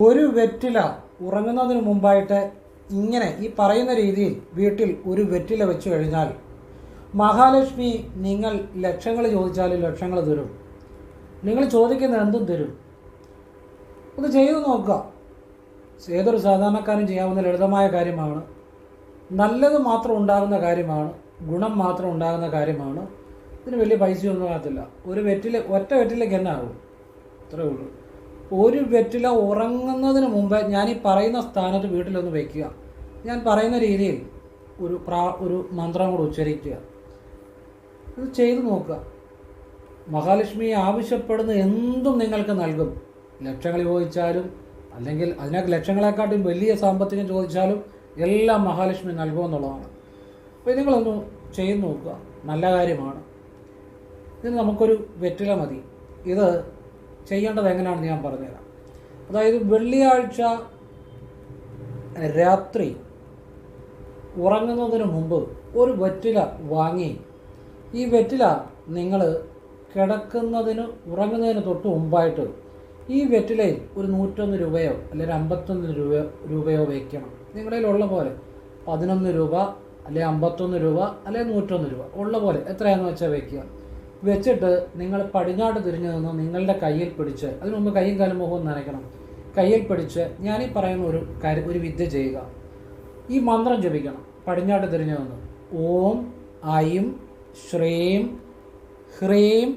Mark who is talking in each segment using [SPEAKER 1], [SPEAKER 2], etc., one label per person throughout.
[SPEAKER 1] ഒരു വെറ്റില ഉറങ്ങുന്നതിന് മുമ്പായിട്ട് ഇങ്ങനെ ഈ പറയുന്ന രീതിയിൽ വീട്ടിൽ ഒരു വെറ്റില വെച്ച് കഴിഞ്ഞാൽ മഹാലക്ഷ്മി നിങ്ങൾ ലക്ഷങ്ങൾ ചോദിച്ചാലും ലക്ഷങ്ങൾ തരും. നിങ്ങൾ ചോദിക്കുന്ന എന്തും തരും. ഒന്ന് ചെയ്തു നോക്കുക. ഏതൊരു സാധാരണക്കാരനും ചെയ്യാവുന്ന ലളിതമായ കാര്യമാണ്. നല്ലത് മാത്രം ഉണ്ടാകുന്ന കാര്യമാണ്. ഗുണം മാത്രം ഉണ്ടാകുന്ന കാര്യമാണ്. ഇതിന് വലിയ പൈസയൊന്നും ആകത്തില്ല. ഒരു വെറ്റില ഒറ്റ വെറ്റിലേക്ക് തന്നെ ആകും. അത്രേ ഉള്ളൂ. ഒരു വെറ്റില ഉറങ്ങുന്നതിന് മുമ്പ് ഞാൻ ഈ പറയുന്ന സ്ഥാനത്ത് വീട്ടിലൊന്ന് വയ്ക്കുക. ഞാൻ പറയുന്ന രീതിയിൽ ഒരു മന്ത്രം കൂടെ ഉച്ചരിക്കുക. ഇത് ചെയ്തു നോക്കുക. മഹാലക്ഷ്മി ആവശ്യപ്പെടുന്ന എന്തും നിങ്ങൾക്ക് നൽകും. ലക്ഷങ്ങൾ ചോദിച്ചാലും അല്ലെങ്കിൽ അതിനൊക്കെ ലക്ഷങ്ങളെക്കാട്ടും വലിയ സാമ്പത്തികം ചോദിച്ചാലും എല്ലാം മഹാലക്ഷ്മി നൽകുമെന്നുള്ളതാണ്. അപ്പോൾ നിങ്ങളൊന്ന് ചെയ്തു നോക്കുക. നല്ല കാര്യമാണ്. ഇതിന് നമുക്കൊരു വെറ്റില മതി. ഇത് ചെയ്യേണ്ടത് എങ്ങനെയാണെന്ന് ഞാൻ പറഞ്ഞുതരാം. അതായത് വെള്ളിയാഴ്ച രാത്രി ഉറങ്ങുന്നതിന് മുമ്പ് ഒരു വെറ്റില വാങ്ങി ഈ വെറ്റില നിങ്ങൾ ഉറങ്ങുന്നതിന് തൊട്ട് മുമ്പായിട്ട് ഈ വെറ്റിലയിൽ ഒരു 101 രൂപയോ അല്ലെങ്കിൽ 51 രൂപയോ വയ്ക്കണം. നിങ്ങളുടെ കയ്യിലുള്ള പോലെ 11 രൂപ അല്ലെങ്കിൽ 51 രൂപ അല്ലെങ്കിൽ 101 രൂപ ഉള്ള പോലെ എത്രയാണെന്ന് വെച്ചാൽ വയ്ക്കുക. വെച്ചിട്ട് നിങ്ങൾ പടിഞ്ഞാട്ട് തിരിഞ്ഞു നിന്ന് നിങ്ങളുടെ കയ്യിൽ പിടിച്ച്, അതിന് മുമ്പ് കയ്യും കാലും മുഖവും നനയ്ക്കണം. കയ്യിൽ പിടിച്ച് ഞാനീ പറയുന്ന ഒരു വിദ്യ ചെയ്യുക. ഈ മന്ത്രം ജപിക്കണം. പടിഞ്ഞാട്ട് തിരിഞ്ഞു നിന്ന് ഓം ഐം ശ്രീം ഹ്രീം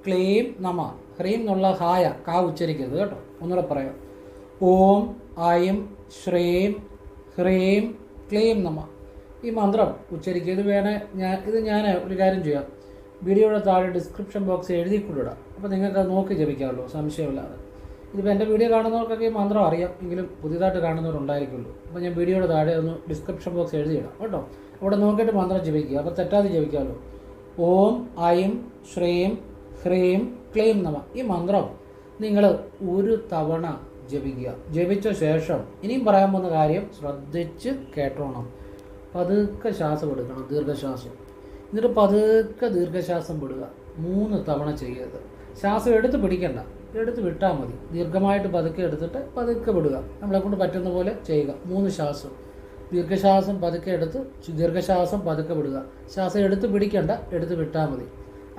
[SPEAKER 1] ക്ലീം നമ. ഹ്രീം എന്നുള്ള ഹായ കാ ഉച്ചരിക്കരുത് കേട്ടോ. ഒന്നുകൂടെ പറയാം. ഓം ഐം ശ്രീം ഹ്രീം ക്ലീം നമ. ഈ മന്ത്രം ഉച്ചരിക്കുക. ഇത് ഞാൻ ഒരു കാര്യം ചെയ്യാം. വീഡിയോയുടെ താഴെ ഡിസ്ക്രിപ്ഷൻ ബോക്സ് എഴുതി കൊണ്ടിടാം. അപ്പോൾ നിങ്ങൾക്ക് നോക്കി ജപിക്കാമല്ലോ, സംശയമില്ലാതെ. ഇതിപ്പോൾ എൻ്റെ വീഡിയോ കാണുന്നവർക്കൊക്കെ ഈ മന്ത്രം അറിയാം, എങ്കിലും പുതിയതായിട്ട് കാണുന്നവരുണ്ടായിരിക്കുള്ളൂ. അപ്പോൾ ഞാൻ വീഡിയോയുടെ താഴെ ഒന്ന് ഡിസ്ക്രിപ്ഷൻ ബോക്സ് എഴുതിയിടാം കേട്ടോ. അവിടെ നോക്കിയിട്ട് മന്ത്രം ജപിക്കുക. അപ്പോൾ തെറ്റാതെ ജപിക്കാമല്ലോ. ഓം ഐം ശ്രീം ഹ്രീം ക്ലീം നമ. ഈ മന്ത്രം നിങ്ങൾ ഒരു തവണ ജപിക്കുക. ജപിച്ച ശേഷം ഇനിയും പറയാൻ പോകുന്ന കാര്യം ശ്രദ്ധിച്ച് കേട്ടോണം. പതുക്കെ ശ്വാസം എടുക്കണം, ദീർഘശ്വാസം. എന്നിട്ട് പതുക്കെ ദീർഘശ്വാസം വിടുക. 3 തവണ ചെയ്യരുത്. ശ്വാസം എടുത്ത് പിടിക്കണ്ട, എടുത്ത് വിട്ടാൽ മതി. ദീർഘമായിട്ട് പതുക്കെ എടുത്തിട്ട് പതുക്കെ വിടുക. നമ്മളെക്കൊണ്ട് പറ്റുന്ന പോലെ ചെയ്യുക. 3 ശ്വാസം. ദീർഘശ്വാസം പതുക്കെ എടുത്ത് ദീർഘശ്വാസം പതുക്കെ വിടുക. ശ്വാസം എടുത്ത് പിടിക്കണ്ട, എടുത്ത് വിട്ടാൽ മതി.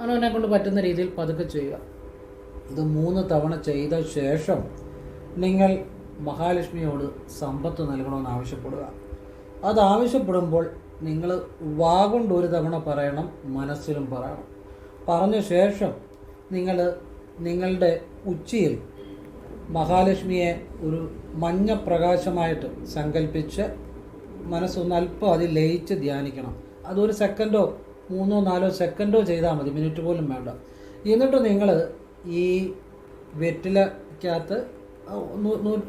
[SPEAKER 1] അങ്ങനെ കൊണ്ട് പറ്റുന്ന രീതിയിൽ പതുക്കെ ചെയ്യുക. ഇത് 3 തവണ ചെയ്ത ശേഷം നിങ്ങൾ മഹാലക്ഷ്മിയോട് സമ്പത്ത് നൽകണമെന്ന് ആവശ്യപ്പെടുക. അതാവശ്യപ്പെടുമ്പോൾ നിങ്ങൾ വാഗൊണ്ട് ഒരു തവണ പറയണം, മനസ്സിലും പറയണം. പറഞ്ഞ ശേഷം നിങ്ങൾ നിങ്ങളുടെ ഉച്ചിയിൽ മഹാലക്ഷ്മിയെ ഒരു മഞ്ഞ പ്രകാശമായിട്ട് സങ്കല്പിച്ച് മനസ്സൊന്ന് അല്പം അതിൽ ലയിച്ച് ധ്യാനിക്കണം. അതൊരു സെക്കൻഡോ 3-4 സെക്കൻഡോ ചെയ്താൽ മതി, മിനിറ്റ് പോലും വേണ്ട. എന്നിട്ട് നിങ്ങൾ ഈ വെറ്റിലക്കകത്ത്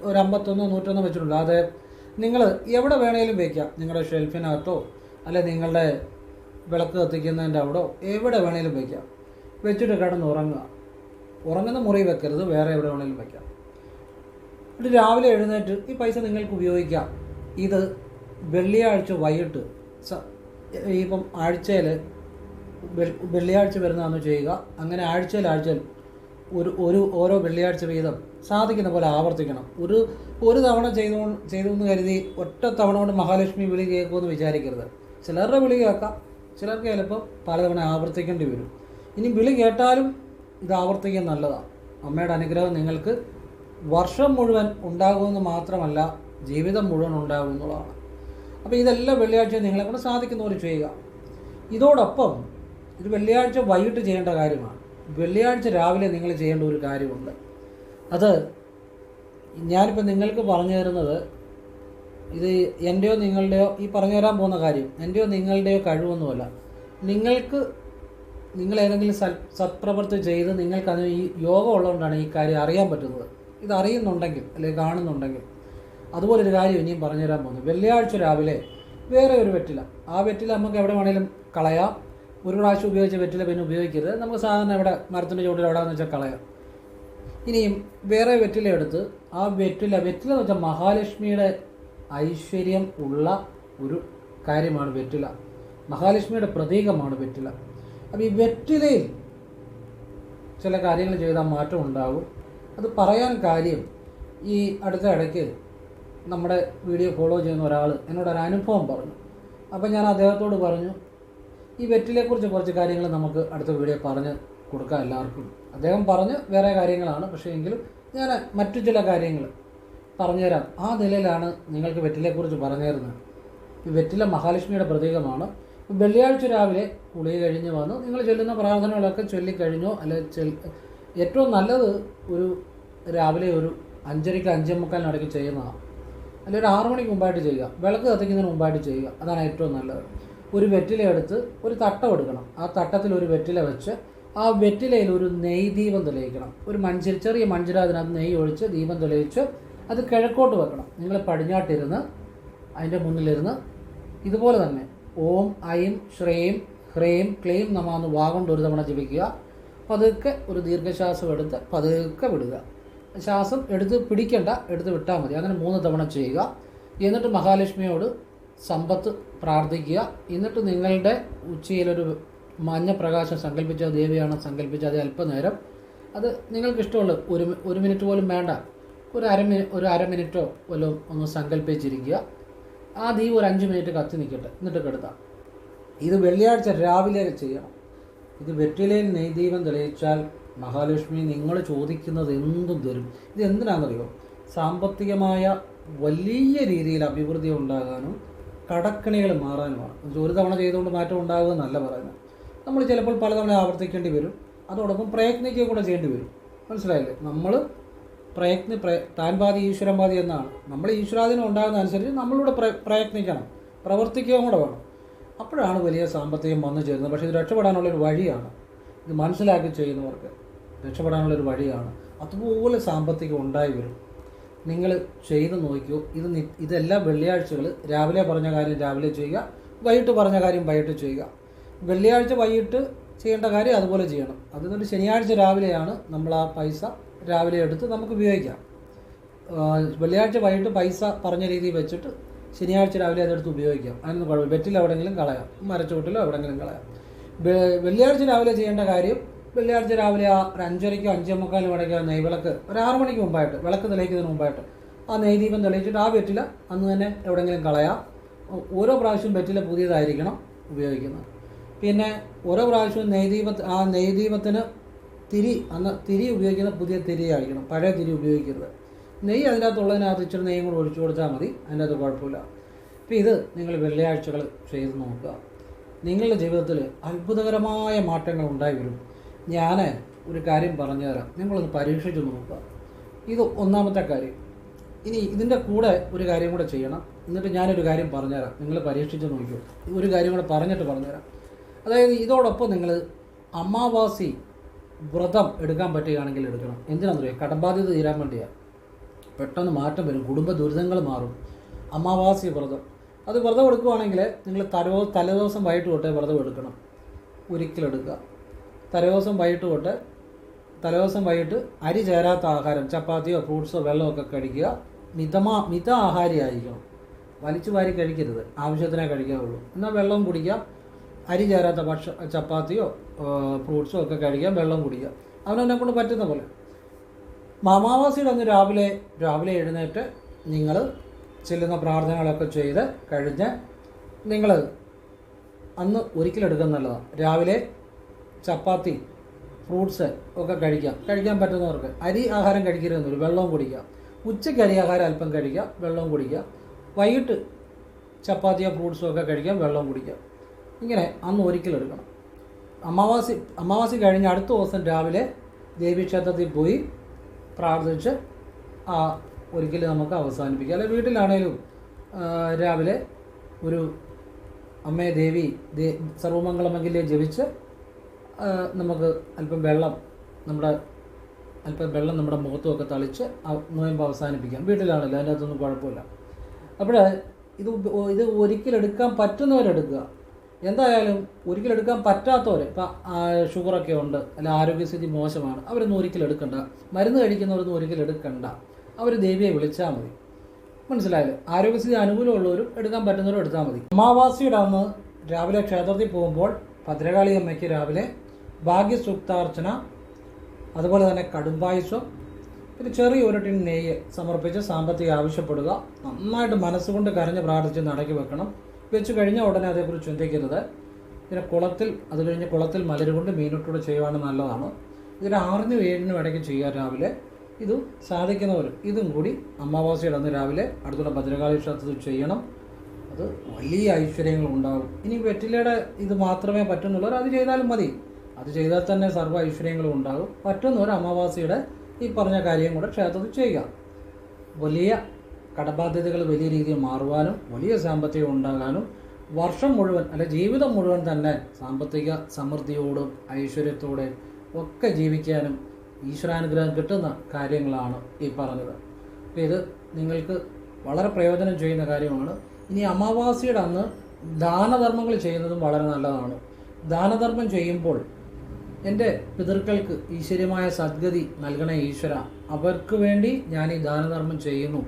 [SPEAKER 1] ഒരു 51-101 വെച്ചിട്ടുണ്ട്. അത് നിങ്ങൾ എവിടെ വേണേലും വയ്ക്കാം. നിങ്ങളുടെ ഷെൽഫിനകത്തോ അല്ലെ നിങ്ങളുടെ വിളക്ക് കത്തിക്കുന്നതിൻ്റെ അവിടോ എവിടെ വേണേലും വയ്ക്കാം. വെച്ചിട്ട് കിടന്ന് ഉറങ്ങുക. ഉറങ്ങുന്ന മുറി വെക്കരുത്, വേറെ എവിടെ വേണേലും വയ്ക്കാം. എന്നിട്ട് രാവിലെ എഴുന്നേറ്റ് ഈ പൈസ നിങ്ങൾക്ക് ഉപയോഗിക്കാം. ഇത് വെള്ളിയാഴ്ച വൈകിട്ട് ഇപ്പം ആഴ്ചയിൽ വെള്ളിയാഴ്ച വരുന്നതാണെന്ന് ചെയ്യുക. അങ്ങനെ ആഴ്ചയിൽ ഓരോ വെള്ളിയാഴ്ച വീതം സാധിക്കുന്ന പോലെ ആവർത്തിക്കണം. ഒരു തവണ ചെയ്തെന്ന് കരുതി ഒറ്റ തവണ കൊണ്ട് മഹാലക്ഷ്മി വിളി കേൾക്കുമെന്ന് വിചാരിക്കരുത്. ചിലരുടെ വിളി കേൾക്കാം, ചിലർക്ക് ചിലപ്പോൾ പലതവണ ആവർത്തിക്കേണ്ടി വരും. ഇനി വിളി കേട്ടാലും ഇത് ആവർത്തിക്കാൻ നല്ലതാണ്. അമ്മയുടെ അനുഗ്രഹം നിങ്ങൾക്ക് വർഷം മുഴുവൻ ഉണ്ടാകുമെന്ന് മാത്രമല്ല, ജീവിതം മുഴുവൻ ഉണ്ടാകുമെന്നുള്ളതാണ്. അപ്പോൾ ഇതെല്ലാം വെള്ളിയാഴ്ച നിങ്ങളെക്കൊണ്ട് സാധിക്കുന്ന പോലെ ചെയ്യുക. ഇതോടൊപ്പം ഇത് വെള്ളിയാഴ്ച വൈകിട്ട് ചെയ്യേണ്ട കാര്യമാണ്. വെള്ളിയാഴ്ച രാവിലെ നിങ്ങൾ ചെയ്യേണ്ട ഒരു കാര്യമുണ്ട്. അത് ഞാനിപ്പോൾ നിങ്ങൾക്ക് പറഞ്ഞു തരുന്നത് ഇത് എൻ്റെയോ നിങ്ങളുടെയോ ഈ പറഞ്ഞു തരാൻ പോകുന്ന കാര്യം എൻ്റെയോ നിങ്ങളുടെയോ കഴിവൊന്നുമല്ല. നിങ്ങൾ ഏതെങ്കിലും സത്പ്രവൃത്തി ചെയ്ത് നിങ്ങൾക്കതിന് ഈ യോഗം ഉള്ളതുകൊണ്ടാണ് ഈ കാര്യം അറിയാൻ പറ്റുന്നത്. ഇത് അറിയുന്നുണ്ടെങ്കിൽ അല്ലെങ്കിൽ കാണുന്നുണ്ടെങ്കിൽ അതുപോലൊരു കാര്യം ഇനിയും പറഞ്ഞു തരാൻ പോകുന്നത്. വെള്ളിയാഴ്ച രാവിലെ വേറെ ഒരു വെറ്റില, ആ വെറ്റില നമുക്ക് എവിടെ വേണേലും കളയാം. ഒരു പ്രാവശ്യം ഉപയോഗിച്ച വെറ്റില പിന്നെ ഉപയോഗിക്കരുത്. നമുക്ക് സാധാരണ ഇവിടെ മരത്തിൻ്റെ ചുവട്ടിൽ എവിടെയാണെന്ന് വെച്ചാൽ കളയാം. ഇനിയും വേറെ വെറ്റില എടുത്ത് ആ വെറ്റില എന്ന് വെച്ചാൽ മഹാലക്ഷ്മിയുടെ ഐശ്വര്യം ഉള്ള ഒരു കാര്യമാണ് വെറ്റില. മഹാലക്ഷ്മിയുടെ പ്രതീകമാണ് വെറ്റില. അപ്പോൾ ഈ വെറ്റിലയിൽ ചില കാര്യങ്ങൾ ചെയ്താൽ മാറ്റം ഉണ്ടാകും. അത് പറയാൻ കാര്യം ഈ അടുത്ത ഇടയ്ക്ക് നമ്മുടെ വീഡിയോ ഫോളോ ചെയ്യുന്ന ഒരാൾ എന്നോടൊരു അനുഭവം പറഞ്ഞു. അപ്പോൾ ഞാൻ അദ്ദേഹത്തോട് പറഞ്ഞു, ഈ വെറ്റിലെക്കുറിച്ച് കുറച്ച് കാര്യങ്ങൾ നമുക്ക് അടുത്ത വീഡിയോ പറഞ്ഞ് കൊടുക്കാം എല്ലാവർക്കും. അദ്ദേഹം പറഞ്ഞ് വേറെ കാര്യങ്ങളാണ്, പക്ഷേ എങ്കിലും ഞാൻ മറ്റു ചില കാര്യങ്ങൾ പറഞ്ഞുതരാം. ആ നിലയിലാണ് നിങ്ങൾക്ക് വെറ്റിലെക്കുറിച്ച് പറഞ്ഞു തരുന്നത്. ഈ വെറ്റില മഹാലക്ഷ്മിയുടെ പ്രതീകമാണ്. വെള്ളിയാഴ്ച രാവിലെ കുളി കഴിഞ്ഞ് വന്ന് നിങ്ങൾ ചൊല്ലുന്ന പ്രാർത്ഥനകളൊക്കെ ചൊല്ലിക്കഴിഞ്ഞോ, അല്ലെ ഏറ്റവും നല്ലത് ഒരു രാവിലെ ഒരു 5:30 5:45 ചെയ്യുന്നതാണ്. അല്ലെങ്കിൽ ഒരു 6 മണിക്ക് മുമ്പായിട്ട് ചെയ്യുക, വിളക്ക് കത്തിക്കുന്നതിന് മുമ്പായിട്ട് ചെയ്യുക. അതാണ് ഏറ്റവും നല്ലത്. ഒരു വെറ്റില എടുത്ത് ഒരു തട്ടം എടുക്കണം. ആ തട്ടത്തിൽ ഒരു വെറ്റില വെച്ച് ആ വെറ്റിലയിൽ ഒരു നെയ് ദീപം തെളിയിക്കണം. ഒരു ചെറിയ മൺചിര അതിനകത്ത് നെയ്യ് ഒഴിച്ച് ദീപം തെളിയിച്ച് അത് കിഴക്കോട്ട് വെക്കണം. നിങ്ങൾ പടിഞ്ഞാട്ടിരുന്ന് അതിൻ്റെ മുന്നിലിരുന്ന് ഇതുപോലെ തന്നെ ഓം ഐം ശ്രീം ഹ്രീം ക്ലീം നമ എന്ന് വാഗൊണ്ട് ഒരു തവണ ജപിക്കുക. പതുക്കെ ഒരു ദീർഘശ്വാസം എടുത്ത് പതുക്കെ വിടുക. ശ്വാസം എടുത്ത് പിടിക്കണ്ട, എടുത്ത് വിട്ടാൽ മതി. അങ്ങനെ 3 തവണ ചെയ്യുക. എന്നിട്ട് മഹാലക്ഷ്മിയോട് സമ്പത്ത് പ്രാർത്ഥിക്കുക. എന്നിട്ട് നിങ്ങളുടെ ഉച്ചയിലൊരു മഞ്ഞ പ്രകാശം സങ്കല്പിച്ച ദേവിയാണ് സങ്കല്പിച്ച അത് അല്പനേരം അത് നിങ്ങൾക്ക് ഇഷ്ടമുള്ള ഒരു മിനിറ്റ് പോലും വേണ്ട, ഒരു അര മിനിറ്റോ വല്ലതും ഒന്ന് സങ്കല്പിച്ചിരിക്കുക. ആ ദീപം ഒരു 5 മിനിറ്റ് കത്തി നിൽക്കട്ടെ, എന്നിട്ട് കിടത്താം. ഇത് വെള്ളിയാഴ്ച രാവിലെ ചെയ്യണം. ഇത് വെറ്റിലയിൽ നെയ്ദീപം തെളിയിച്ചാൽ മഹാലക്ഷ്മി നിങ്ങൾ ചോദിക്കുന്നത് എന്തും തരും. ഇത് എന്തിനാണെന്നറിയോ? സാമ്പത്തികമായ വലിയ രീതിയിൽ അഭിവൃദ്ധി ഉണ്ടാകാനും കടക്കണികൾ മാറാനുമാണ്. ഒരു തവണ ചെയ്തുകൊണ്ട് മാറ്റം ഉണ്ടാകുമെന്നല്ല പറയുന്നത്. നമ്മൾ ചിലപ്പോൾ പലതവണ ആവർത്തിക്കേണ്ടി വരും. അതോടൊപ്പം പ്രയത്നിക്കുക കൂടെ ചെയ്യേണ്ടി വരും. മനസ്സിലായില്ലേ? നമ്മൾ താൻ പാതി ഈശ്വരൻ പാതി എന്നാണ്. നമ്മൾ ഈശ്വരാധീനം ഉണ്ടാകുന്ന അനുസരിച്ച് നമ്മളിവിടെ പ്രയത്നിക്കണം, പ്രവർത്തിക്കുകയും കൂടെ വേണം. അപ്പോഴാണ് വലിയ സാമ്പത്തികം വന്നു ചേരുന്നത്. പക്ഷേ ഇത് രക്ഷപ്പെടാനുള്ളൊരു വഴിയാണ്. ഇത് മനസ്സിലാക്കി ചെയ്യുന്നവർക്ക് രക്ഷപ്പെടാനുള്ളൊരു വഴിയാണ്. അതുപോലെ സാമ്പത്തികം ഉണ്ടായി വരും. നിങ്ങൾ ചെയ്ത് നോക്കിയോ. ഇതെല്ലാം വെള്ളിയാഴ്ചകൾ രാവിലെ പറഞ്ഞ കാര്യം രാവിലെ ചെയ്യുക, വൈകിട്ട് പറഞ്ഞ കാര്യം വൈകിട്ട് ചെയ്യുക. വെള്ളിയാഴ്ച വൈകിട്ട് ചെയ്യേണ്ട കാര്യം അതുപോലെ ചെയ്യണം. അതുകൊണ്ട് ശനിയാഴ്ച രാവിലെയാണ് നമ്മൾ ആ പൈസ രാവിലെ എടുത്ത് നമുക്ക് ഉപയോഗിക്കാം. വെള്ളിയാഴ്ച വൈകിട്ട് പൈസ പറഞ്ഞ രീതിയിൽ വെച്ചിട്ട് ശനിയാഴ്ച രാവിലെ അതെടുത്ത് ഉപയോഗിക്കാം. അതിനൊന്നും കുഴപ്പമില്ല. വെറ്റിൽ എവിടെയെങ്കിലും കളയാം, മരച്ചുവട്ടിലോ എവിടെയെങ്കിലും കളയാം. വെള്ളിയാഴ്ച രാവിലെ ചെയ്യേണ്ട കാര്യം വെള്ളിയാഴ്ച രാവിലെ ആ ഒരു 5:30 5:45 ഇടയ്ക്ക് നെയ്വിളക്ക് ഒരു 6 മണിക്ക് മുമ്പായിട്ട് വിളക്ക് തെളിയിക്കുന്നതിന് മുമ്പായിട്ട് ആ നെയ്ദീപം തെളിയിച്ചിട്ട് ആ വെറ്റില അന്ന് തന്നെ എവിടെയെങ്കിലും കളയാം. ഓരോ പ്രാവശ്യവും വെറ്റില പുതിയതായിരിക്കണം ഉപയോഗിക്കുന്നത്. പിന്നെ ഓരോ പ്രാവശ്യവും നെയ്ദീപത്തിന് തിരി ഉപയോഗിക്കുന്ന പുതിയ തിരി ആയിരിക്കണം, പഴയ തിരി ഉപയോഗിക്കരുത്. നെയ്യ് അതിനകത്തുള്ളതിനകത്ത് ഇച്ചിരി നെയ്യും കൂടെ ഒഴിച്ചു കൊടുത്താൽ മതി, അതിൻ്റെ അകത്ത് കുഴപ്പമില്ല. അപ്പോൾ ഇത് നിങ്ങൾ വെള്ളിയാഴ്ചകൾ ചെയ്ത് നോക്കുക. നിങ്ങളുടെ ജീവിതത്തിൽ അത്ഭുതകരമായ മാറ്റങ്ങൾ ഉണ്ടായി വരും. ഞാൻ ഒരു കാര്യം പറഞ്ഞു തരാം, നിങ്ങളൊന്ന് പരീക്ഷിച്ച് നോക്കുക. ഇത് ഒന്നാമത്തെ കാര്യം. ഇനി ഇതിൻ്റെ കൂടെ ഒരു കാര്യം കൂടെ ചെയ്യണം. എന്നിട്ട് ഞാനൊരു കാര്യം പറഞ്ഞുതരാം, നിങ്ങൾ പരീക്ഷിച്ച് നോക്കൂ. ഒരു കാര്യം കൂടെ പറഞ്ഞിട്ട് പറഞ്ഞുതരാം. അതായത് ഇതോടൊപ്പം നിങ്ങൾ അമാവാസി വ്രതം എടുക്കാൻ പറ്റുകയാണെങ്കിൽ എടുക്കണം. എന്തിനാണെന്നറിയോ? കടബാധ്യത തീരാൻ വേണ്ടിയാണ്. പെട്ടെന്ന് മാറ്റം വരും, കുടുംബ ദുരിതങ്ങൾ മാറും. അമാവാസി വ്രതം അത് വ്രതം എടുക്കുകയാണെങ്കിൽ നിങ്ങൾ തലേദിവസം വൈകിട്ട് തൊട്ടേ വ്രതം എടുക്കണം. ഒരിക്കലെടുക്കുക. തലേദിവസം വൈകിട്ട് അരി ചേരാത്ത ആഹാരം, ചപ്പാത്തിയോ ഫ്രൂട്ട്സോ വെള്ളമൊക്കെ കഴിക്കുക. മിത ആഹാരമായിരിക്കണം. വലിച്ചു വാരി കഴിക്കരുത്, ആവശ്യത്തിനേ കഴിക്കാവുള്ളൂ. എന്നാൽ വെള്ളം കുടിക്കുക. അരി ചേരാത്ത ചപ്പാത്തിയോ ഫ്രൂട്ട്സോ ഒക്കെ കഴിക്കാം, വെള്ളം കുടിക്കുക. അവനെന്നെ കൊണ്ട് പറ്റുന്ന പോലെ. അമാവാസിയുടെ അന്ന് രാവിലെ എഴുന്നേറ്റ് നിങ്ങൾ ചെല്ലുന്ന പ്രാർത്ഥനകളൊക്കെ ചെയ്ത് കഴിഞ്ഞ് നിങ്ങൾ അന്ന് ഒരിക്കലെടുക്കാൻ നല്ലതാണ്. രാവിലെ ചപ്പാത്തി ഫ്രൂട്ട്സ് ഒക്കെ കഴിക്കാൻ പറ്റുന്നവർക്ക് അരി ആഹാരം കഴിക്കരുതെന്നൊരു വെള്ളവും കുടിക്കുക. ഉച്ചയ്ക്ക് അരി ആഹാരം അല്പം കഴിക്കുക, വെള്ളവും കുടിക്കുക. വൈകിട്ട് ചപ്പാത്തിയോ ഫ്രൂട്ട്സോ ഒക്കെ കഴിക്കാം, വെള്ളവും കുടിക്കുക. ഇങ്ങനെ അന്ന് ഒരിക്കലെടുക്കണം. അമാവാസി കഴിഞ്ഞ് അടുത്ത ദിവസം രാവിലെ ദേവീക്ഷേത്രത്തിൽ പോയി പ്രാർത്ഥിച്ച് ഒരിക്കൽ നമുക്ക് അവസാനിപ്പിക്കാം. അല്ലെങ്കിൽ വീട്ടിലാണേലും രാവിലെ ഒരു അമ്മേ ദേവി സർവമംഗളമംഗല്യം ജപിച്ച് നമുക്ക് അല്പം വെള്ളം നമ്മുടെ മുഖത്തുമൊക്കെ തളിച്ച് നോയമ്പ് അവസാനിപ്പിക്കാം. വീട്ടിലാണല്ലോ, അതിൻ്റെ അകത്തൊന്നും കുഴപ്പമില്ല. അപ്പോൾ ഇത് ഒരിക്കലെടുക്കാൻ പറ്റുന്നവരെടുക്കുക. എന്തായാലും ഒരിക്കലെടുക്കാൻ പറ്റാത്തവർ, ഇപ്പം ഷുഗറൊക്കെ ഉണ്ട്, അല്ല ആരോഗ്യസ്ഥിതി മോശമാണ്, അവരൊന്നും ഒരിക്കലെടുക്കണ്ട. മരുന്ന് കഴിക്കുന്നവരൊന്നും ഒരിക്കലെടുക്കണ്ട. അവർ ദേവിയെ വിളിച്ചാൽ മതി. മനസ്സിലായാലും ആരോഗ്യസ്ഥിതി അനുകൂലമുള്ളവരും എടുക്കാൻ പറ്റുന്നവരും എടുത്താൽ മതി. അമാവാസിയുടെ അന്ന് രാവിലെ ക്ഷേത്രത്തിൽ പോകുമ്പോൾ ഭദ്രകാളി അമ്മയ്ക്ക് രാവിലെ ഭാഗ്യസൂക്താർച്ചന, അതുപോലെ തന്നെ കടുംപായസം, പിന്നെ ചെറിയൊരു ടിൻ നെയ്യ് സമർപ്പിച്ച് സാമ്പത്തികം ആവശ്യപ്പെടുക. നന്നായിട്ട് മനസ്സുകൊണ്ട് കരഞ്ഞ് പ്രാർത്ഥിച്ച് നടക്കി വെക്കണം. വെച്ച് കഴിഞ്ഞാൽ ഉടനെ അതേക്കുറിച്ച് ചിന്തിക്കരുത്. പിന്നെ അത് കഴിഞ്ഞ് കുളത്തിൽ മലരുകൊണ്ട് മീനിട്ടൂടെ ചെയ്യുവാണെങ്കിൽ നല്ലതാണ്. ഇതിന് 6-നും 7-നും ഇടയ്ക്ക് ചെയ്യുക രാവിലെ. ഇത് സാധിക്കുന്നവർ ഇതും കൂടി അമാവാസിയുടെ അന്ന് രാവിലെ അടുത്തുള്ള ഭദ്രകാളി ക്ഷേത്രത്തിൽ ചെയ്യണം. അത് വലിയ ഐശ്വര്യങ്ങൾ ഉണ്ടാകും. ഇനി വെറ്റിലയുടെ ഇത് മാത്രമേ പറ്റുന്നുള്ളവർ അത് ചെയ്താലും മതി. അത് ചെയ്താൽ തന്നെ സർവ്വ ഐശ്വര്യങ്ങളും ഉണ്ടാകും. പറ്റുന്നവർ അമാവാസിയുടെ ഈ പറഞ്ഞ കാര്യം കൂടെ ക്ഷേത്രത്തിൽ ചെയ്യുക. വലിയ കടബാധ്യതകൾ വലിയ രീതിയിൽ മാറുവാനും വലിയ സാമ്പത്തികം ഉണ്ടാകാനും വർഷം മുഴുവൻ അല്ലെ ജീവിതം മുഴുവൻ തന്നെ സാമ്പത്തിക സമൃദ്ധിയോടും ഐശ്വര്യത്തോടെ ഒക്കെ ജീവിക്കാനും ഈശ്വരാനുഗ്രഹം കിട്ടുന്ന കാര്യങ്ങളാണ് ഈ പറഞ്ഞത്. അപ്പോൾ ഇത് നിങ്ങൾക്ക് വളരെ പ്രയോജനം ചെയ്യുന്ന കാര്യമാണ്. ഇനി അമാവാസിയുടെ അന്ന് ദാനധർമ്മങ്ങൾ ചെയ്യുന്നതും വളരെ നല്ലതാണ്. ദാനധർമ്മം ചെയ്യുമ്പോൾ എൻ്റെ പിതൃക്കൾക്ക് ഈശ്വര്യമായ സദ്ഗതി നൽകണേ ഈശ്വര, അവർക്ക് വേണ്ടി ഞാൻ ഈ ദാനധർമ്മം ചെയ്യുന്നു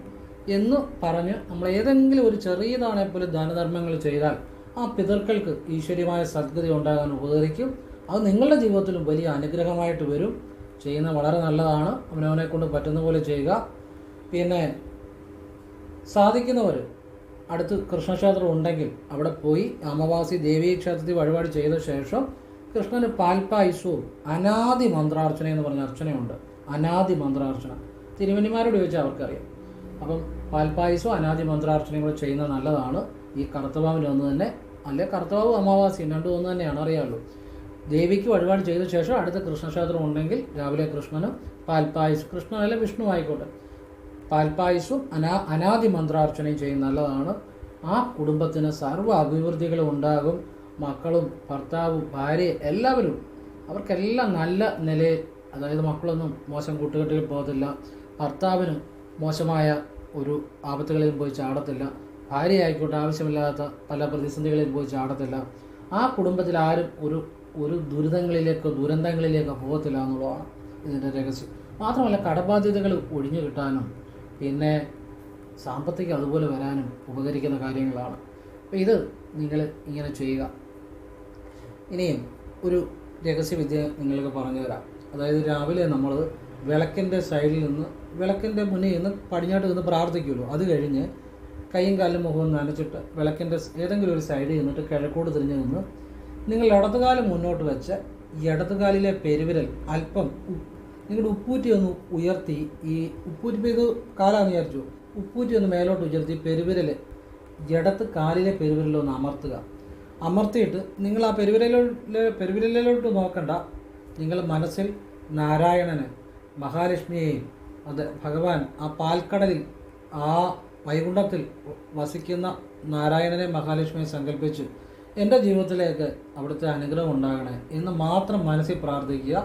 [SPEAKER 1] എന്ന് പറഞ്ഞ് നമ്മൾ ഏതെങ്കിലും ഒരു ചെറിയതാണെപ്പോലും ദാനധർമ്മങ്ങൾ ചെയ്താൽ ആ പിതൃക്കൾക്ക് ഈശ്വര്യമായ സദ്ഗതി ഉണ്ടാകാൻ ഉപകരിക്കും. അത് നിങ്ങളുടെ ജീവിതത്തിലും വലിയ അനുഗ്രഹമായിട്ട് വരും. ചെയ്യുന്ന വളരെ നല്ലതാണ്. അവനവനെ കൊണ്ട് പറ്റുന്ന പോലെ ചെയ്യുക. പിന്നെ സാധിക്കുന്നവർ അടുത്ത് കൃഷ്ണക്ഷേത്രം ഉണ്ടെങ്കിൽ അവിടെ പോയി അമാവാസി ദേവീ ക്ഷേത്രത്തിൽ വഴിപാട് ചെയ്ത ശേഷം കൃഷ്ണന് പാൽപ്പായസവും അനാദി മന്ത്രാർച്ചന എന്ന് പറഞ്ഞ അർച്ചനയുണ്ട്. അനാദി മന്ത്രാർച്ചന തിരുവനിമാരോട് ചോദിച്ചാൽ അവർക്കറിയാം. അപ്പം പാൽപ്പായസവും അനാദി മന്ത്രാർച്ചനയും കൂടെ ചെയ്യുന്നത് നല്ലതാണ്. ഈ കറുത്തവാവിൽ ഒന്ന് തന്നെ, അല്ലെ കറുത്തവാവ് അമാവാസിയും രണ്ടും ഒന്ന് തന്നെയാണ്, അറിയാമല്ലോ. ദേവിക്ക് വഴിപാട് ചെയ്ത ശേഷം അടുത്ത കൃഷ്ണക്ഷേത്രം ഉണ്ടെങ്കിൽ രാവിലെ കൃഷ്ണനും പാൽപ്പായസം, കൃഷ്ണനല്ല വിഷ്ണു ആയിക്കോട്ടെ, പാൽപ്പായസവും അനാദി മന്ത്രാർച്ചനയും ചെയ്യുന്നത് നല്ലതാണ്. ആ കുടുംബത്തിന് സർവ്വ അഭിവൃദ്ധികളും ഉണ്ടാകും. മക്കളും ഭർത്താവും ഭാര്യയും എല്ലാവരും അവർക്കെല്ലാം നല്ല നിലയിൽ, അതായത് മക്കളൊന്നും മോശം കൂട്ടുകെട്ടിൽ പോകത്തില്ല, ഭർത്താവിനും മോശമായ ഒരു ആപത്തുകളിലും പോയി ചാടത്തില്ല, ഭാര്യ ആയിക്കോട്ടെ ആവശ്യമില്ലാത്ത പല പ്രതിസന്ധികളിലും പോയി ചാടത്തില്ല. ആ കുടുംബത്തിൽ ആരും ഒരു ദുരന്തങ്ങളിലേക്കോ പോകത്തില്ല എന്നുള്ളതാണ് ഇതിൻ്റെ രഹസ്യം. മാത്രമല്ല കടബാധ്യതകൾ ഒഴിഞ്ഞു കിട്ടാനും പിന്നെ സാമ്പത്തികം അതുപോലെ വരാനും ഉപകരിക്കുന്ന കാര്യങ്ങളാണ്. അപ്പോൾ ഇത് നിങ്ങൾ ഇങ്ങനെ ചെയ്യുക. ഇനിയും ഒരു രഹസ്യവിദ്യ നിങ്ങൾക്ക് പറഞ്ഞു തരാം. അതായത് രാവിലെ നമ്മൾ വിളക്കിൻ്റെ സൈഡിൽ നിന്ന്, വിളക്കിൻ്റെ മുന്നിൽ നിന്ന് പടിഞ്ഞാട്ട് നിന്ന് പ്രാർത്ഥിക്കുമല്ലോ. അത് കഴിഞ്ഞ് കൈയും കാലും മുഖവും നനച്ചിട്ട് വിളക്കിൻ്റെ ഏതെങ്കിലും ഒരു സൈഡിൽ നിന്നിട്ട് കിഴക്കോട് തിരിഞ്ഞ് നിന്ന് നിങ്ങൾ ഇടതുകാലം മുന്നോട്ട് വെച്ച് ഇടതുകാലിലെ പെരുവിരൽ അല്പം നിങ്ങളുടെ ഉപ്പൂറ്റി ഒന്ന് ഉയർത്തി, ഈ ഉപ്പൂറ്റി ഇപ്പോൾ ഇത് കാലാന്ന് വിചാരിച്ചു, ഉപ്പൂറ്റി ഒന്ന് മേലോട്ട് ഉയർത്തി ഇടത്ത് കാലിലെ പെരുവിരലൊന്ന് അമർത്തിയിട്ട് നിങ്ങൾ ആ പെരുവിരലിലോട്ട് നോക്കണ്ട. നിങ്ങൾ മനസ്സിൽ നാരായണന്, മഹാലക്ഷ്മിയെയും, അത് ഭഗവാൻ ആ പാൽക്കടലിൽ ആ വൈകുണ്ഠത്തിൽ വസിക്കുന്ന നാരായണനെ മഹാലക്ഷ്മിയെ സങ്കല്പിച്ച് എൻ്റെ ജീവിതത്തിലേക്ക് അവിടുത്തെ അനുഗ്രഹം ഉണ്ടാകണേ എന്ന് മാത്രം മനസ്സിൽ പ്രാർത്ഥിക്കുക,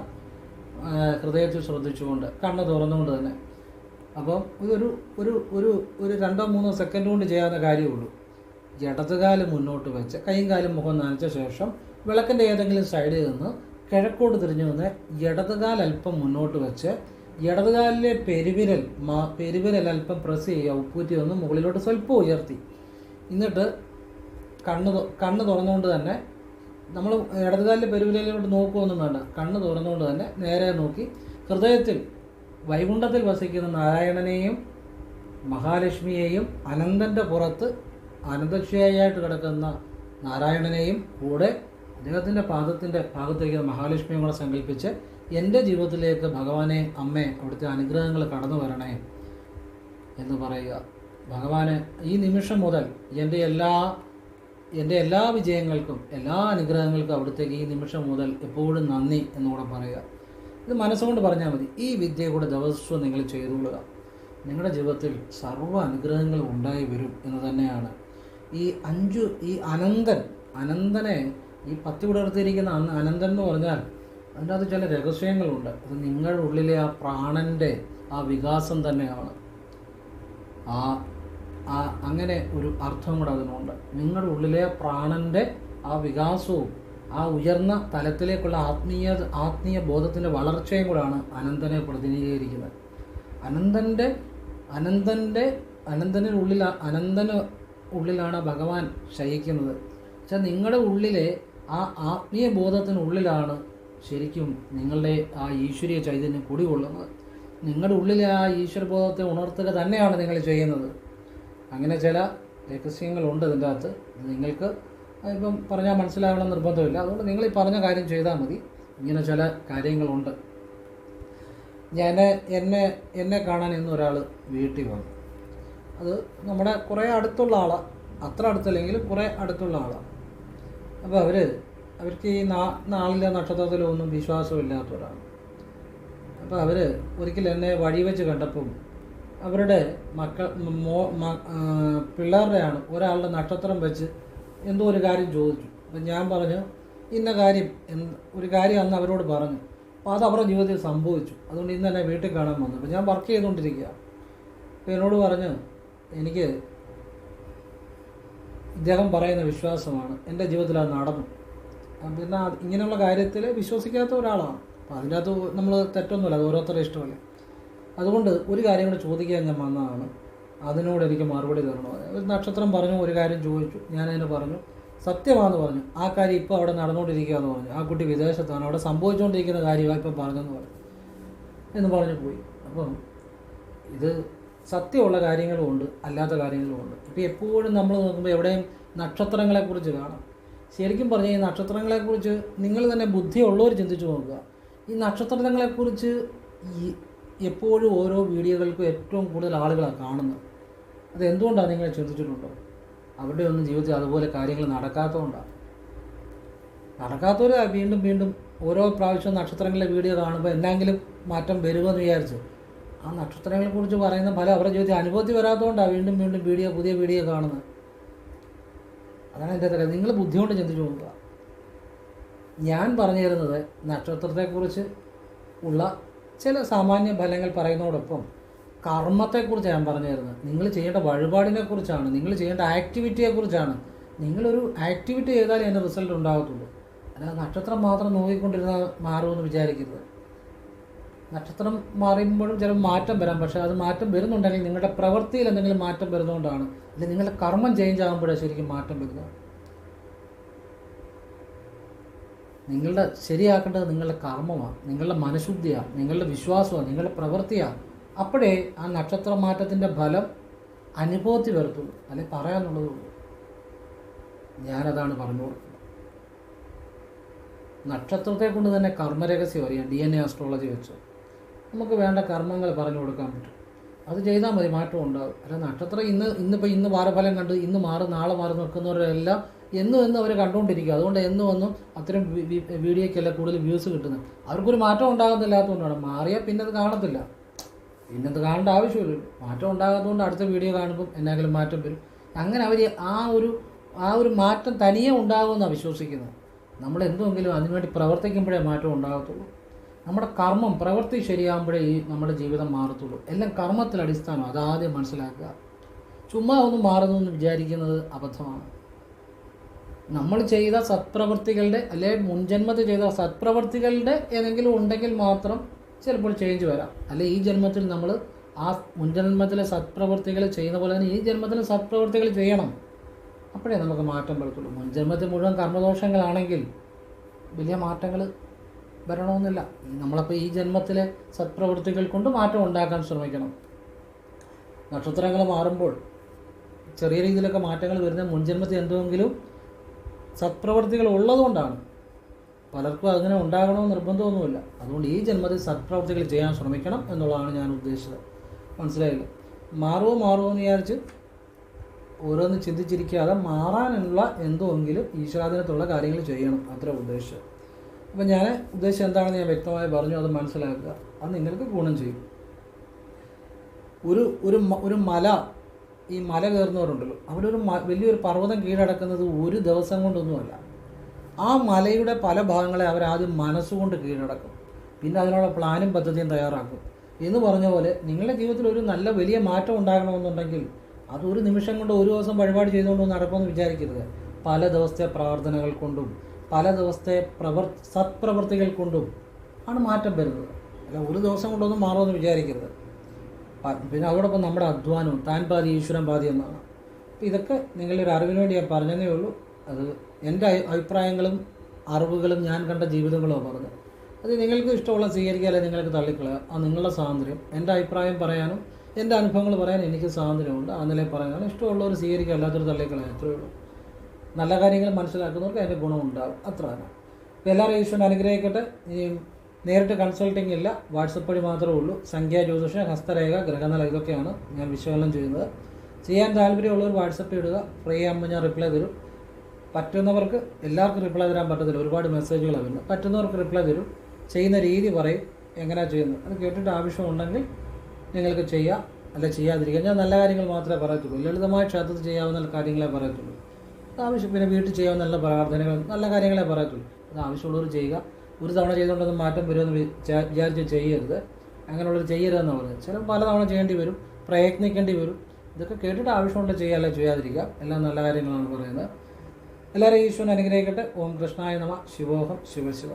[SPEAKER 1] ഹൃദയത്തിൽ ശ്രദ്ധിച്ചുകൊണ്ട് കണ്ണ് തുറന്നുകൊണ്ട് തന്നെ. അപ്പം ഇതൊരു ഒരു ഒരു ഒരു 2-3 സെക്കൻഡ് കൊണ്ട് ചെയ്യാവുന്ന കാര്യമുള്ളൂ. ഇടതുകാല് മുന്നോട്ട് വെച്ച് കൈയും കാലും മുഖം നനച്ച ശേഷം വിളക്കിൻ്റെ ഏതെങ്കിലും സൈഡിൽ നിന്ന് കിഴക്കോട്ട് തിരിഞ്ഞു നിന്ന് ഇടതുകാൽ അല്പം മുന്നോട്ട് വെച്ച് ഇടതുകാലിലെ പെരുവിരൽ അല്പം പ്രസ് ചെയ്യുക, ഉപ്പൂറ്റി ഒന്ന് മുകളിലോട്ട് സ്വല്പം ഉയർത്തി. എന്നിട്ട് കണ്ണ് തുറന്നുകൊണ്ട് തന്നെ, നമ്മൾ ഇടതുകാലിലെ പെരുവിരലിലോട്ട് നോക്കുകയൊന്നും വേണ്ട, കണ്ണ് തുറന്നുകൊണ്ട് തന്നെ നേരെ നോക്കി ഹൃദയത്തിൽ വൈകുണ്ഠത്തിൽ വസിക്കുന്ന നാരായണനെയും മഹാലക്ഷ്മിയെയും അനന്തൻ്റെ പുറത്ത് അനന്തക്ഷയായിട്ട് കിടക്കുന്ന നാരായണനെയും കൂടെ അദ്ദേഹത്തിൻ്റെ ഭാഗത്തേക്ക് മഹാലക്ഷ്മിയും കൂടെ സങ്കല്പിച്ച് എൻ്റെ ജീവിതത്തിലേക്ക് ഭഗവാനെ, അമ്മേ, അവിടുത്തെ അനുഗ്രഹങ്ങൾ കടന്നു വരണേ എന്ന് പറയുക. ഭഗവാന് ഈ നിമിഷം മുതൽ എൻ്റെ എല്ലാ വിജയങ്ങൾക്കും എല്ലാ അനുഗ്രഹങ്ങൾക്കും അവിടുത്തേക്ക് ഈ നിമിഷം മുതൽ എപ്പോഴും നന്ദി എന്നുകൂടെ പറയുക. ഇത് മനസ്സുകൊണ്ട് പറഞ്ഞാൽ മതി. ഈ വിദ്യ കൂടെ ദിവസവും നിങ്ങൾ ചെയ്തുകൊള്ളുക. നിങ്ങളുടെ ജീവിതത്തിൽ സർവ്വ അനുഗ്രഹങ്ങളും ഉണ്ടായി വരും എന്ന് തന്നെയാണ്. ഈ അനന്തനെ ഈ പത്തി വിടർത്തിയിരിക്കുന്ന അനന്തൻ എന്ന് പറഞ്ഞാൽ അതിൻ്റെ അകത്ത് ചില രഹസ്യങ്ങളുണ്ട്. അത് നിങ്ങളുടെ ഉള്ളിലെ ആ പ്രാണൻ്റെ ആ വികാസം തന്നെയാണ്. അങ്ങനെ ഒരു അർത്ഥം കൂടെ അതിനുണ്ട്. നിങ്ങളുടെ ഉള്ളിലെ പ്രാണൻ്റെ ആ വികാസവും ആ ഉയർന്ന തലത്തിലേക്കുള്ള ആത്മീയ ബോധത്തിൻ്റെ വളർച്ചയും കൂടാണ് അനന്തനെ പ്രതിനിധീകരിക്കുന്നത്. അനന്തന് ഉള്ളിലാണ് ഭഗവാൻ ശയിക്കുന്നത്. പക്ഷെ നിങ്ങളുടെ ഉള്ളിലെ ആ ആത്മീയ ബോധത്തിനുള്ളിലാണ് ശരിക്കും നിങ്ങളുടെ ആ ഈശ്വരീയ ചൈതന്യം കുടികൊള്ളുന്നത്. നിങ്ങളുടെ ഉള്ളിലെ ആ ഈശ്വരബോധത്തെ ഉണർത്തുക തന്നെയാണ് നിങ്ങൾ ചെയ്യുന്നത്. അങ്ങനെ ചില രഹസ്യങ്ങളുണ്ട് ഇതിൻ്റെ അകത്ത്. നിങ്ങൾക്ക് ഇപ്പം പറഞ്ഞാൽ മനസ്സിലാവണം നിർബന്ധമില്ല. അതുകൊണ്ട് നിങ്ങൾ ഈ പറഞ്ഞ കാര്യം ചെയ്താൽ മതി. ഇങ്ങനെ ചില കാര്യങ്ങളുണ്ട്. എന്നെ കാണാൻ ഇന്നൊരാൾ വീട്ടിൽ വന്നു. അത് നമ്മുടെ കുറേ അടുത്തുള്ള ആളാണ്, അത്ര അടുത്തല്ലെങ്കിലും കുറേ അടുത്തുള്ള ആളാണ്. അപ്പോൾ അവർക്ക് ഈ നാളിലെ നക്ഷത്രത്തിലോ ഒന്നും വിശ്വാസമില്ലാത്തവരാണ്. അപ്പോൾ അവർ ഒരിക്കൽ എന്നെ വഴി വെച്ച് കണ്ടപ്പം അവരുടെ പിള്ളേരുടെയാണ് ഒരാളുടെ നക്ഷത്രം വെച്ച് എന്തോ ഒരു കാര്യം ചോദിച്ചു. അപ്പം ഞാൻ പറഞ്ഞു ഇന്ന കാര്യം ഒരു കാര്യം അന്ന് അവരോട് പറഞ്ഞു. അപ്പോൾ അത് അവരുടെ ജീവിതത്തിൽ സംഭവിച്ചു. അതുകൊണ്ട് ഇന്ന് എന്നെ വീട്ടിൽ കാണാൻ വന്നു. അപ്പോൾ ഞാൻ വർക്ക് ചെയ്തുകൊണ്ടിരിക്കുക. അപ്പോൾ എന്നോട് പറഞ്ഞു എനിക്ക് ഇദ്ദേഹം പറയുന്ന വിശ്വാസമാണ്, എൻ്റെ ജീവിതത്തിൽ അത് നടന്നു. പിന്നെ ഇങ്ങനെയുള്ള കാര്യത്തിൽ വിശ്വസിക്കാത്ത ഒരാളാണ്. അപ്പോൾ അതിൻ്റെ അകത്ത് നമ്മൾ തെറ്റൊന്നുമില്ല, അത് ഓരോരുത്തരുടെ ഇഷ്ടമല്ല. അതുകൊണ്ട് ഒരു കാര്യം കൂടെ ചോദിക്കാൻ ഞാൻ വന്നതാണ്. അതിനോട് എനിക്ക് മറുപടി തരണോ? ഒരു നക്ഷത്രം പറഞ്ഞു, ഒരു കാര്യം ചോദിച്ചു, ഞാനതിന് പറഞ്ഞു സത്യമാണെന്ന് പറഞ്ഞു. ആ കാര്യം ഇപ്പോൾ അവിടെ നടന്നുകൊണ്ടിരിക്കുകയെന്ന് പറഞ്ഞു. ആ കുട്ടി വിദേശത്താണ്, അവിടെ സംഭവിച്ചുകൊണ്ടിരിക്കുന്ന കാര്യമാണ് ഇപ്പം പറഞ്ഞെന്ന് പറഞ്ഞു എന്ന് പറഞ്ഞു പോയി. അപ്പം ഇത് സത്യമുള്ള കാര്യങ്ങളുമുണ്ട്, അല്ലാത്ത കാര്യങ്ങളുമുണ്ട്. ഇപ്പോൾ എപ്പോഴും നമ്മൾ നോക്കുമ്പോൾ എവിടെയും നക്ഷത്രങ്ങളെക്കുറിച്ച് കാണാം. ശരിക്കും പറഞ്ഞാൽ ഈ നക്ഷത്രങ്ങളെക്കുറിച്ച് നിങ്ങൾ തന്നെ ബുദ്ധിയുള്ളവർ ചിന്തിച്ച് നോക്കുക. ഈ നക്ഷത്രങ്ങളെക്കുറിച്ച് എപ്പോഴും ഓരോ വീഡിയോകൾക്കും ഏറ്റവും കൂടുതൽ ആളുകളാണ് കാണുന്നത്. അത് എന്തുകൊണ്ടാണ് നിങ്ങൾ ചിന്തിച്ചിട്ടുണ്ടോ? അവരുടെ ഒന്നും ജീവിതത്തിൽ അതുപോലെ കാര്യങ്ങൾ നടക്കാത്തതുകൊണ്ടാണ്. നടക്കാത്തവർ വീണ്ടും വീണ്ടും ഓരോ പ്രാവശ്യവും നക്ഷത്രങ്ങളിലെ വീഡിയോ കാണുമ്പോൾ എന്തെങ്കിലും മാറ്റം വരുമെന്ന് വിചാരിച്ചു ആ നക്ഷത്രങ്ങളെക്കുറിച്ച് പറയുന്ന ഫലം അവരുടെ ജീവിതത്തിൽ അനുഭവത്തിൽ വരാത്തതുകൊണ്ടാണ് വീണ്ടും വീണ്ടും പുതിയ വീഡിയോ കാണുന്നത്. അതാണ് എൻ്റെ കാര്യം. നിങ്ങൾ ബുദ്ധി കൊണ്ട് ചിന്തിച്ച് നോക്കുക. ഞാൻ പറഞ്ഞു തരുന്നത് നക്ഷത്രത്തെക്കുറിച്ച് ഉള്ള ചില സാമാന്യ ഫലങ്ങൾ പറയുന്നതോടൊപ്പം കർമ്മത്തെക്കുറിച്ച് ഞാൻ പറഞ്ഞു തരുന്നത്. നിങ്ങൾ ചെയ്യേണ്ട വഴിപാടിനെക്കുറിച്ചാണ്, നിങ്ങൾ ചെയ്യേണ്ട ആക്ടിവിറ്റിയെക്കുറിച്ചാണ്. നിങ്ങളൊരു ആക്ടിവിറ്റി ചെയ്താലേ അതിൻ്റെ റിസൾട്ട് ഉണ്ടാകത്തുള്ളൂ. അല്ലാതെ നക്ഷത്രം മാത്രം നോക്കിക്കൊണ്ടിരുന്നാൽ മാറുമെന്ന് വിചാരിക്കരുത്. നക്ഷത്രം മാറുമ്പോഴും ചില മാറ്റം വരാം. പക്ഷേ അത് മാറ്റം വരുന്നുണ്ടെങ്കിൽ നിങ്ങളുടെ പ്രവൃത്തിയിൽ എന്തെങ്കിലും മാറ്റം വരുന്നതുകൊണ്ടാണ്. അല്ലെങ്കിൽ നിങ്ങളുടെ കർമ്മം ചേഞ്ച് ആകുമ്പോഴാണ് ശരിക്കും മാറ്റം വരുന്നത്. നിങ്ങളുടെ ശരിയാക്കേണ്ടത് നിങ്ങളുടെ കർമ്മമാണ്, നിങ്ങളുടെ മനഃശുദ്ധിയാണ്, നിങ്ങളുടെ വിശ്വാസമാണ്, നിങ്ങളുടെ പ്രവൃത്തിയാണ്. അപ്പോഴേ ആ നക്ഷത്ര മാറ്റത്തിൻ്റെ ഫലം അനുഭവത്തിൽ വരത്തുള്ളൂ, അല്ലെങ്കിൽ പറയാനുള്ളതുള്ളൂ. ഞാനതാണ് പറഞ്ഞു കൊടുക്കുന്നത്. നക്ഷത്രത്തെ കൊണ്ട് തന്നെ കർമ്മരഹസ്യം അറിയാം. DNA ആസ്ട്രോളജി വെച്ച് നമുക്ക് വേണ്ട കർമ്മങ്ങൾ പറഞ്ഞു കൊടുക്കാൻ പറ്റും. അത് ചെയ്താൽ മതി, മാറ്റം ഉണ്ടാകും. അല്ല നക്ഷത്രം ഇന്ന് വാരഫലം കണ്ട് ഇന്ന് മാറും നാളെ മാറി നിൽക്കുന്നവരെല്ലാം എന്നും അവർ കണ്ടുകൊണ്ടിരിക്കുക. അതുകൊണ്ട് എന്നും അത്തരം വീഡിയോയ്ക്കെല്ലാം കൂടുതൽ വ്യൂസ് കിട്ടുന്നത്. അവർക്കൊരു മാറ്റം ഉണ്ടാകുന്നില്ലാത്തതുകൊണ്ടാണ്. മാറിയാൽ പിന്നെ അത് കാണത്തില്ല, പിന്നെ അത് കാണേണ്ട ആവശ്യമില്ലല്ലോ. മാറ്റം ഉണ്ടാകാത്തതുകൊണ്ട് അടുത്ത വീഡിയോ കാണുമ്പോൾ എന്തെങ്കിലും മാറ്റം വരും. അങ്ങനെ അവർ ആ ഒരു മാറ്റം തനിയെ ഉണ്ടാകുമെന്നാണ് വിശ്വസിക്കുന്നത്. നമ്മൾ എന്തെങ്കിലും അതിനുവേണ്ടി പ്രവർത്തിക്കുമ്പോഴേ മാറ്റം ഉണ്ടാകത്തുള്ളൂ. നമ്മുടെ കർമ്മം പ്രവൃത്തി ശരിയാകുമ്പോഴേ നമ്മുടെ ജീവിതം മാറത്തുള്ളൂ. എല്ലാം കർമ്മത്തിൽ അടിസ്ഥാനം, അതാദ്യം മനസ്സിലാക്കുക. ചുമ്മാ ഒന്നും മാറുന്നു വിചാരിക്കുന്നത് അബദ്ധമാണ്. നമ്മൾ ചെയ്ത സത്പ്രവൃത്തികളുടെ അല്ലെങ്കിൽ മുൻജന്മത്തിൽ ചെയ്ത സത്പ്രവൃത്തികളുടെ ഏതെങ്കിലും ഉണ്ടെങ്കിൽ മാത്രം ചിലപ്പോൾ ചേഞ്ച് വരാം. അല്ലെ ഈ ജന്മത്തിൽ നമ്മൾ ആ മുൻജന്മത്തിലെ സത്പ്രവൃത്തികൾ ചെയ്യുന്ന പോലെ തന്നെ ഈ ജന്മത്തിലെ സത്പ്രവൃത്തികൾ ചെയ്യണം. അപ്പോഴേ നമുക്ക് മാറ്റം വരത്തുള്ളൂ. മുൻജന്മത്തിൽ മുഴുവൻ കർമ്മദോഷങ്ങളാണെങ്കിൽ വലിയ മാറ്റങ്ങൾ വരണമെന്നില്ല. നമ്മളപ്പോൾ ഈ ജന്മത്തിലെ സത്പ്രവൃത്തികൾ കൊണ്ട് മാറ്റം ഉണ്ടാക്കാൻ ശ്രമിക്കണം. നക്ഷത്രങ്ങൾ മാറുമ്പോൾ ചെറിയ രീതിയിലൊക്കെ മാറ്റങ്ങൾ വരുന്ന മുൻജന്മത്തിൽ എന്തെങ്കിലും സത്പ്രവൃത്തികൾ ഉള്ളതുകൊണ്ടാണ്. പലർക്കും അങ്ങനെ ഉണ്ടാകണമെന്ന് നിർബന്ധമൊന്നുമില്ല. അതുകൊണ്ട് ഈ ജന്മത്തിൽ സത്പ്രവൃത്തികൾ ചെയ്യാൻ ശ്രമിക്കണം എന്നുള്ളതാണ് ഞാൻ ഉദ്ദേശിച്ചത്. മനസ്സിലായില്ല? മാറുമോ എന്ന് വിചാരിച്ച് ഓരോന്ന് ചിന്തിച്ചിരിക്കാതെ മാറാനുള്ള എന്തെങ്കിലും ഈശ്വരാധീനത്തുള്ള കാര്യങ്ങൾ ചെയ്യണം, അത്ര ഉദ്ദേശിച്ചത്. അപ്പം ഞാൻ ഉദ്ദേശം എന്താണെന്ന് ഞാൻ വ്യക്തമായി പറഞ്ഞു. അത് മനസ്സിലാക്കുക, അത് നിങ്ങൾക്ക് ഗുണം ചെയ്യും. ഒരു മല, ഈ മല കയറുന്നവരുണ്ടല്ലോ, അവിടെ ഒരു വലിയൊരു പർവ്വതം കീഴടക്കുന്നത് ഒരു ദിവസം കൊണ്ടൊന്നുമല്ല. ആ മലയുടെ പല ഭാഗങ്ങളെ അവരാദ്യം മനസ്സുകൊണ്ട് കീഴടക്കും, പിന്നെ അതിനുള്ള പ്ലാനും പദ്ധതിയും തയ്യാറാക്കും. എന്ന് പറഞ്ഞ പോലെ നിങ്ങളുടെ ജീവിതത്തിൽ ഒരു നല്ല വലിയ മാറ്റം ഉണ്ടാകണമെന്നുണ്ടെങ്കിൽ അതൊരു നിമിഷം കൊണ്ട് ഒരു ദിവസം വഴിപാട് ചെയ്തുകൊണ്ടൊന്നും നടക്കുമെന്ന് വിചാരിക്കരുത്. പല ദിവസത്തെ പ്രാർത്ഥനകൾ കൊണ്ടും പല ദിവസത്തെ സത്പ്രവൃത്തികൾ കൊണ്ടും ആണ് മാറ്റം വരുന്നത്. അല്ല ഒരു ദിവസം കൊണ്ടൊന്നും മാറുമെന്ന് വിചാരിക്കരുത്. പിന്നെ അതോടൊപ്പം നമ്മുടെ അധ്വാനവും താൻ പാതി ഈശ്വരൻ പാതി എന്നാണ്. അപ്പോൾ ഇതൊക്കെ നിങ്ങളുടെ ഒരു അറിവിന് വേണ്ടി ഞാൻ പറഞ്ഞതേ ഉള്ളൂ. അത് എൻ്റെ അഭിപ്രായങ്ങളും അറിവുകളും ഞാൻ കണ്ട ജീവിതങ്ങളോ പറഞ്ഞത്. അത് നിങ്ങൾക്ക് ഇഷ്ടമുള്ള സ്വീകരിക്കുക, അല്ലെങ്കിൽ നിങ്ങൾക്ക് തള്ളിക്കളയാം. അത് നിങ്ങളുടെ സ്വാതന്ത്ര്യം. എൻ്റെ അഭിപ്രായം പറയാനും എൻ്റെ അനുഭവങ്ങൾ പറയാൻ എനിക്ക് സ്വാതന്ത്ര്യമുണ്ട്. ആ നിലയിൽ പറയാനും ഇഷ്ടമുള്ളവർ സ്വീകരിക്കുക, അല്ലാത്തൊരു തള്ളിക്കളയാം. അത്രയേ ഉള്ളൂ. നല്ല കാര്യങ്ങൾ മനസ്സിലാക്കുന്നവർക്ക് അതിൻ്റെ ഗുണമുണ്ടാകും. അത്ര തന്നെ. അപ്പോൾ എല്ലാവരും ഈശ്വരൻ അനുഗ്രഹിക്കട്ടെ. ഇനി നേരിട്ട് കൺസൾട്ടിങ് ഇല്ല, വാട്സപ്പ് വഴി മാത്രമേ ഉള്ളൂ. സംഖ്യാ ജ്യോതിഷം, ഹസ്തരേഖ, ഗ്രഹനില ഇതൊക്കെയാണ് ഞാൻ വിശകലനം ചെയ്യുന്നത്. ചെയ്യാൻ താല്പര്യമുള്ളവർ വാട്സപ്പ് ഇടുക, ഫ്രീ ആകുമ്പോൾ ഞാൻ റിപ്ലൈ തരും. പറ്റുന്നവർക്ക്, എല്ലാവർക്കും റിപ്ലൈ തരാൻ പറ്റത്തില്ല, ഒരുപാട് മെസ്സേജുകളാണ് വരുന്നത്. പറ്റുന്നവർക്ക് റിപ്ലൈ തരും. ചെയ്യുന്ന രീതി പറയും, എങ്ങനെയാണ് ചെയ്യുന്നത്. അത് കേട്ടിട്ട് ആവശ്യമുണ്ടെങ്കിൽ നിങ്ങൾക്ക് ചെയ്യാം, അല്ല ചെയ്യാതിരിക്കുക. ഞാൻ നല്ല കാര്യങ്ങൾ മാത്രമേ പറയത്തുള്ളൂ. ലളിതമായ ക്ഷേത്രത്തിൽ ചെയ്യാവുന്ന കാര്യങ്ങളെ പറയത്തുള്ളൂ. ആവശ്യം പിന്നെ വീട്ടിൽ ചെയ്യാവുന്ന നല്ല പ്രാർത്ഥനകൾ, നല്ല കാര്യങ്ങളെ പറയത്തുള്ളൂ. അത് ആവശ്യമുള്ളവർ ചെയ്യുക. ഒരു തവണ ചെയ്തുകൊണ്ടൊന്നും മാറ്റം വരുമെന്ന് വിചാരിച്ച് ചെയ്യരുത്. അങ്ങനെയുള്ളവർ ചെയ്യരുതെന്ന് പറയുന്നത്. ചില പല തവണ ചെയ്യേണ്ടി വരും, പ്രയത്നിക്കേണ്ടി വരും. ഇതൊക്കെ കേട്ടിട്ട് ആവശ്യമുണ്ടെങ്കിൽ ചെയ്യുക, അല്ലെ ചെയ്യാതിരിക്കുക. എല്ലാം നല്ല കാര്യങ്ങളാണ് പറയുന്നത്. എല്ലാവരും ഈശ്വരൻ അനുഗ്രഹിക്കട്ടെ. ഓം കൃഷ്ണായ നമഃ. ശിവോഹം. ശിവശിവ.